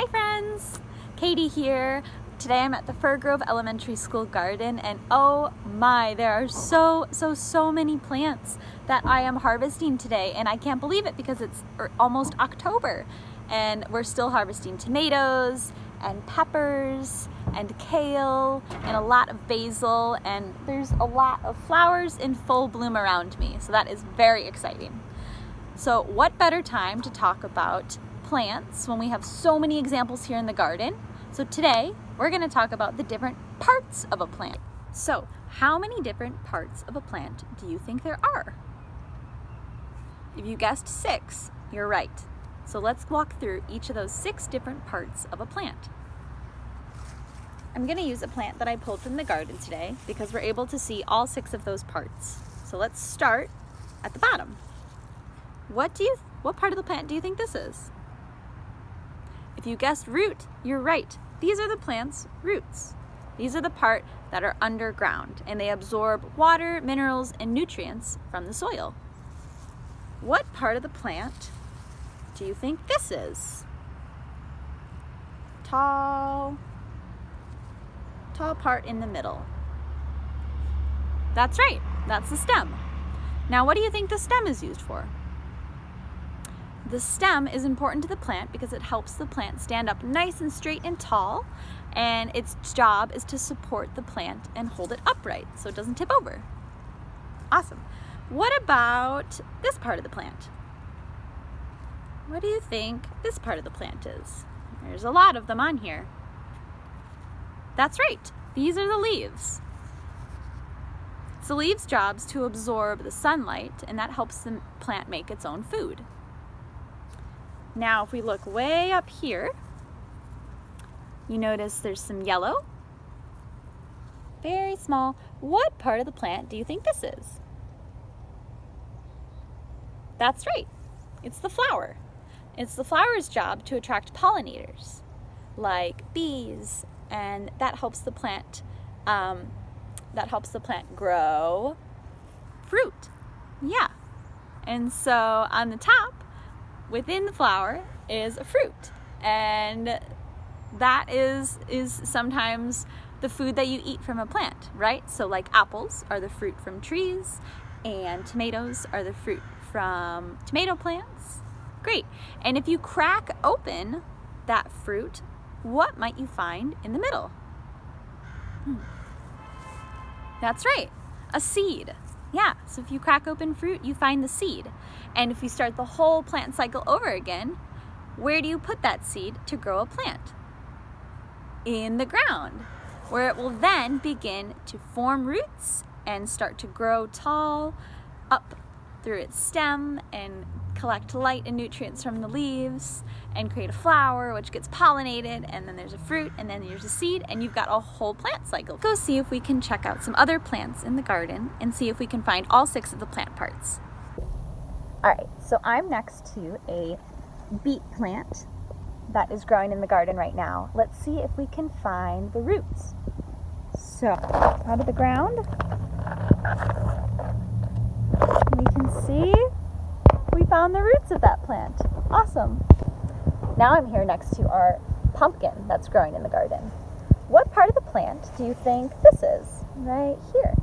Hi friends! Katie here. Today I'm at the Fir Grove Elementary School garden and oh my, there are so many plants that I am harvesting today, and I can't believe it because it's almost October and we're still harvesting tomatoes and peppers and kale and a lot of basil, and there's a lot of flowers in full bloom around me, so that is very exciting. So what better time to talk about plants when we have so many examples here in the garden? So today we're going to talk about the different parts of a plant. So how many different parts of a plant do you think there are? If you guessed 6, you're right. So let's walk through each of those 6 different parts of a plant. I'm going to use a plant that I pulled from the garden today because we're able to see all 6 of those parts. So let's start at the bottom. What part of the plant do you think this is? If you guessed root, you're right. These are the plant's roots. These are the part that are underground and they absorb water, minerals, and nutrients from the soil. What part of the plant do you think this is? Tall part in the middle. That's right, that's the stem. Now what do you think the stem is used for? The stem is important to the plant because it helps the plant stand up nice and straight and tall, and its job is to support the plant and hold it upright so it doesn't tip over. Awesome. What about this part of the plant? What do you think this part of the plant is? There's a lot of them on here. That's right, these are the leaves. It's the leaves' jobs to absorb the sunlight, and that helps the plant make its own food. Now, if we look way up here, you notice there's some yellow, very small. What part of the plant do you think this is? That's right, it's the flower. It's the flower's job to attract pollinators, like bees, and that helps the plant. Grow fruit. Yeah, and so on the top, within the flower is a fruit, and that is sometimes the food that you eat from a plant, right? So like apples are the fruit from trees, and tomatoes are the fruit from tomato plants. Great. And if you crack open that fruit, what might you find in the middle? That's right, a seed. Yeah, so if you crack open fruit, you find the seed. And if you start the whole plant cycle over again, where do you put that seed to grow a plant? In the ground, where it will then begin to form roots and start to grow tall up through its stem and collect light and nutrients from the leaves and create a flower, which gets pollinated, and then there's a fruit, and then there's a seed, and you've got a whole plant cycle. Go see if we can check out some other plants in the garden and see if we can find all 6 of the plant parts. All right, so I'm next to a beet plant that is growing in the garden right now. Let's see if we can find the roots. So, out of the ground, we can see we found the roots of that plant. Awesome. Now I'm here next to our pumpkin that's growing in the garden. What part of the plant do you think this is? Right here.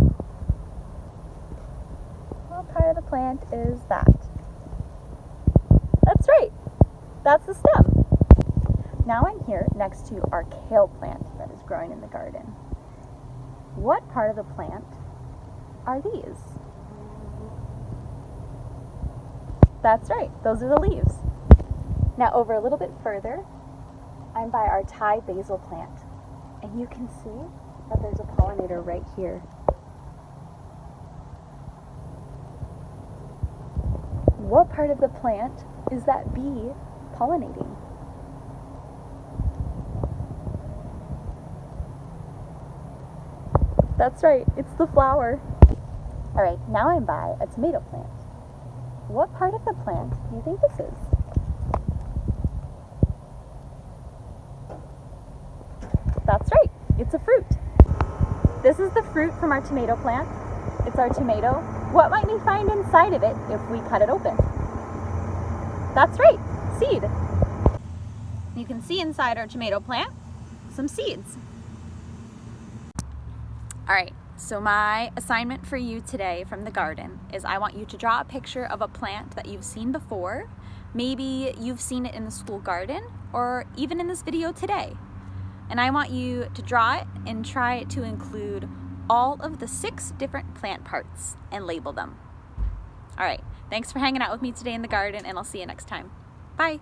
What part of the plant is that? That's right. That's the stem. Now I'm here next to our kale plant that is growing in the garden. What part of the plant are these? That's right, those are the leaves. Now over a little bit further, I'm by our Thai basil plant, and you can see that there's a pollinator right here. What part of the plant is that bee pollinating? That's right, it's the flower. All right, now I'm by a tomato plant. What part of the plant do you think this is? That's right, it's a fruit. This is the fruit from our tomato plant. It's our tomato. What might we find inside of it if we cut it open? That's right, seed. You can see inside our tomato plant some seeds. All right, so my assignment for you today from the garden is I want you to draw a picture of a plant that you've seen before. Maybe you've seen it in the school garden or even in this video today. And I want you to draw it and try to include all of the 6 different plant parts and label them. All right, thanks for hanging out with me today in the garden, and I'll see you next time. Bye.